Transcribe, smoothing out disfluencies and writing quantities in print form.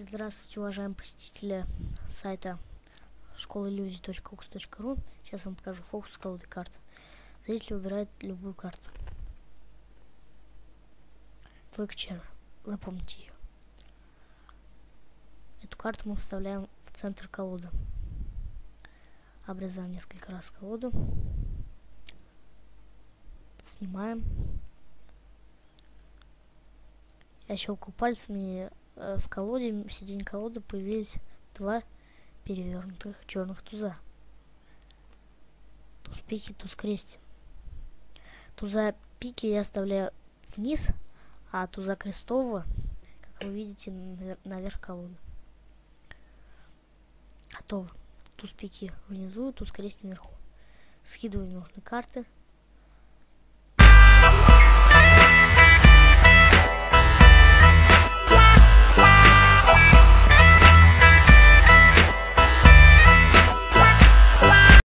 Здравствуйте, уважаемые посетители сайта школаиллюзий.ux.ру. Сейчас я вам покажу фокус колоды карт. Зритель выбирает любую карту. Двойка червя. Запомните ее. Эту карту мы вставляем в центр колоды. Обрезаем несколько раз колоду. Снимаем. Я щелкаю пальцами. В колоде, в середине колоды появились два перевернутых черных туза. Туз пики, туз крести. Туза пики я оставляю вниз, а туза крестового, как вы видите, наверх колоды. Готово. Туз пики внизу, туз крести наверху. Скидываем нужные карты.